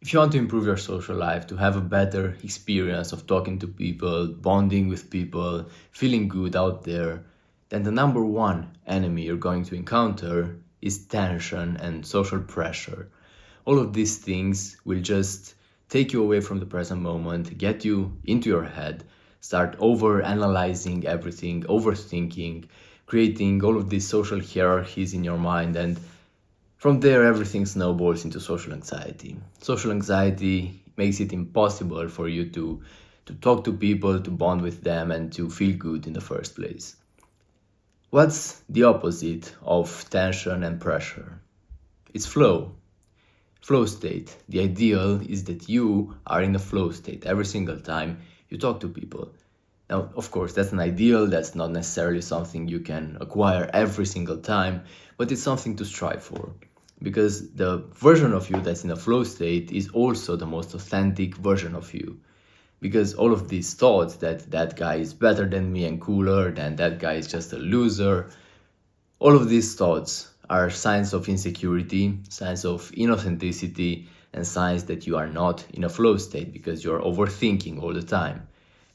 If you want to improve your social life, to have a better experience of talking to people, bonding with people, feeling good out there, then the number one enemy you're going to encounter is tension and social pressure. All of these things will just take you away from the present moment, get you into your head, start over analyzing everything, overthinking, creating all of these social hierarchies in your mind, and from there, everything snowballs into social anxiety. Social anxiety makes it impossible for you to talk to people, to bond with them, and to feel good in the first place. What's the opposite of tension and pressure? It's flow. Flow state. The ideal is that you are in a flow state every single time you talk to people. Now, of course, that's an ideal, that's not necessarily something you can acquire every single time, but it's something to strive for. Because the version of you that's in a flow state is also the most authentic version of you. Because all of these thoughts that guy is better than me and cooler, than that guy is just a loser, all of these thoughts are signs of insecurity, signs of inauthenticity, and signs that you are not in a flow state because you're overthinking all the time.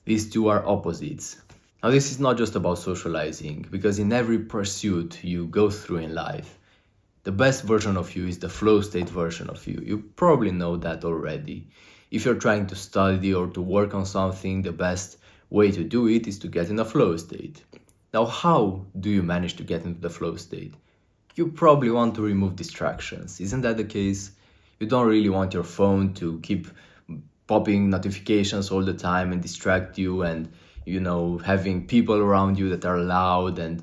These two are opposites. Now, this is not just about socializing, because in every pursuit you go through in life, the best version of you is the flow state version of you. You probably know that already. If you're trying to study or to work on something, the best way to do it is to get in a flow state. Now, how do you manage to get into the flow state? You probably want to remove distractions. Isn't that the case? You don't really want your phone to keep popping notifications all the time and distract you, and having people around you that are loud and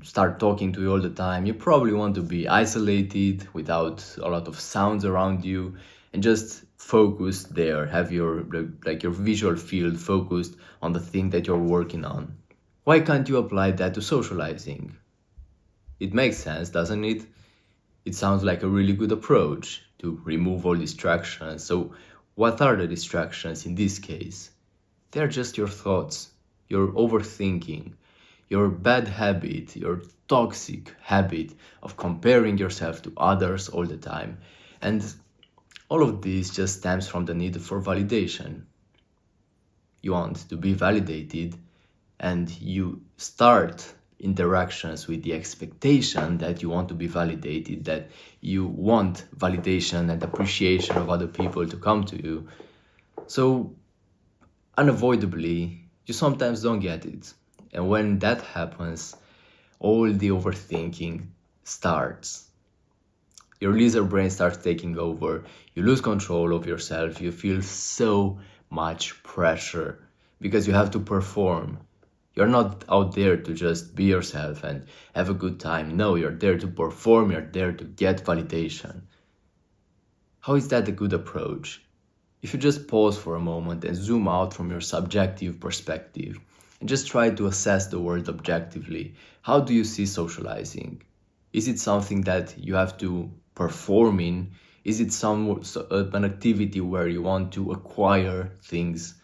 start talking to you all the time. You probably want to be isolated without a lot of sounds around you and just focus there, have your visual field focused on the thing that you're working on. Why can't you apply that to socializing? It makes sense, doesn't it? It sounds like a really good approach to remove all distractions. So what are the distractions in this case? They're just your thoughts, your overthinking, your bad habit, your toxic habit of comparing yourself to others all the time. And all of this just stems from the need for validation. You want to be validated, and you start interactions with the expectation that you want to be validated, that you want validation and appreciation of other people to come to you. So unavoidably, you sometimes don't get it. And when that happens, all the overthinking starts. Your lizard brain starts taking over. You lose control of yourself. You feel so much pressure because you have to perform. You're not out there to just be yourself and have a good time. No, you're there to perform. You're there to get validation. How is that a good approach? If you just pause for a moment and zoom out from your subjective perspective and just try to assess the world objectively, how do you see socializing? Is it something that you have to perform in? Is it an activity where you want to acquire things?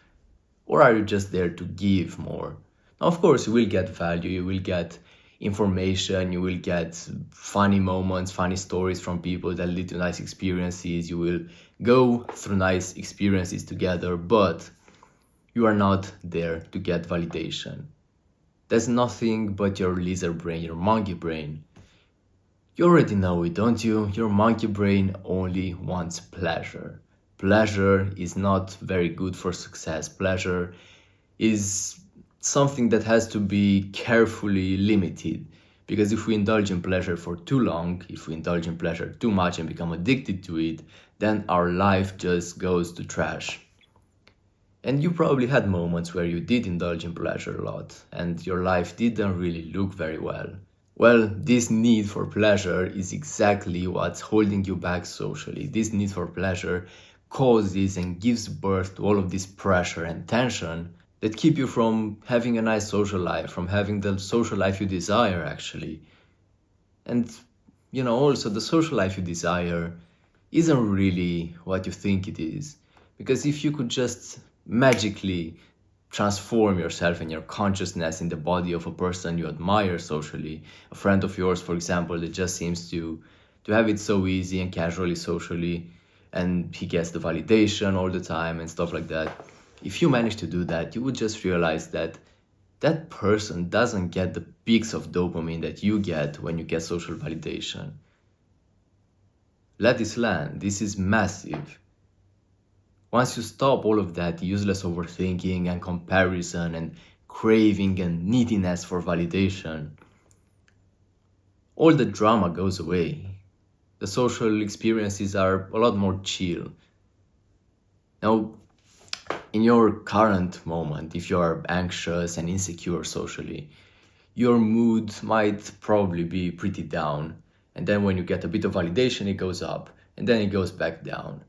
Or are you just there to give more? Now, of course, you will get value, you will get information, you will get funny moments, funny stories from people that lead to nice experiences. You will go through nice experiences together, but you are not there to get validation. That's nothing but your lizard brain, your monkey brain. You already know it, don't you? Your monkey brain only wants pleasure. Pleasure is not very good for success. Pleasure is something that has to be carefully limited. Because if we indulge in pleasure for too long, if we indulge in pleasure too much and become addicted to it, then our life just goes to trash. And you probably had moments where you did indulge in pleasure a lot and your life didn't really look very well. Well, this need for pleasure is exactly what's holding you back socially. This need for pleasure causes and gives birth to all of this pressure and tension that keep you from having a nice social life, from having the social life you desire, actually. And, also the social life you desire isn't really what you think it is. Because if you could just magically transform yourself and your consciousness in the body of a person you admire socially, a friend of yours, for example, that just seems to have it so easy and casually socially, and he gets the validation all the time and stuff like that. If you manage to do that, you would just realize that that person doesn't get the peaks of dopamine that you get when you get social validation. Let this land. This is massive. Once you stop all of that useless overthinking and comparison and craving and neediness for validation, all the drama goes away. The social experiences are a lot more chill. Now, in your current moment, if you are anxious and insecure socially, your mood might probably be pretty down. And then when you get a bit of validation, it goes up and then it goes back down.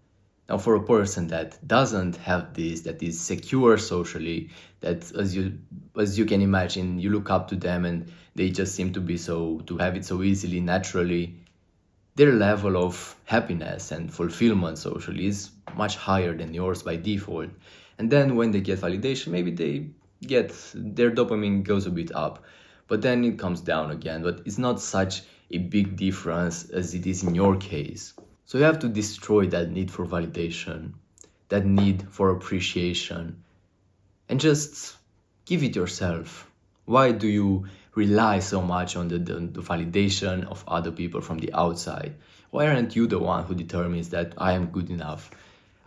Now, for a person that doesn't have this, that is secure socially, that as you can imagine, you look up to them and they just seem to have it so easily, naturally, their level of happiness and fulfillment socially is much higher than yours by default. And then when they get validation, maybe their dopamine goes a bit up, but then it comes down again. But it's not such a big difference as it is in your case. So you have to destroy that need for validation, that need for appreciation, and just give it yourself. Why do you rely so much on the validation of other people from the outside? Why aren't you the one who determines that I am good enough,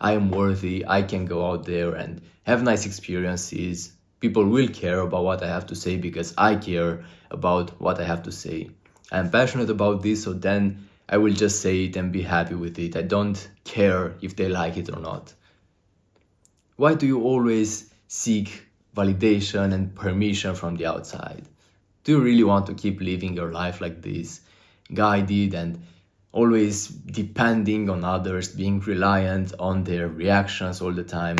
I am worthy, I can go out there and have nice experiences? People will care about what I have to say because I care about what I have to say. I'm passionate about this, so then I will just say it and be happy with it. I don't care if they like it or not. Why do you always seek validation and permission from the outside? Do you really want to keep living your life like this, guided and always depending on others, being reliant on their reactions all the time?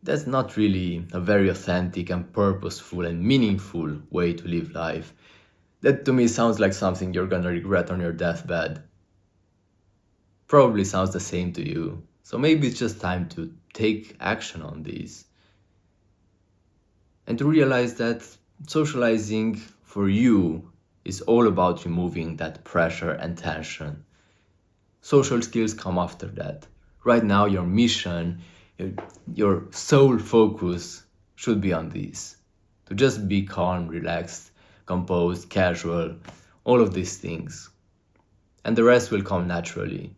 That's not really a very authentic and purposeful and meaningful way to live life. That to me sounds like something you're gonna regret on your deathbed. Probably sounds the same to you. So maybe it's just time to take action on these. And to realize that socializing for you is all about removing that pressure and tension. Social skills come after that. Right now, your mission, your sole focus should be on this. To just be calm, relaxed, composed, casual, all of these things. And the rest will come naturally.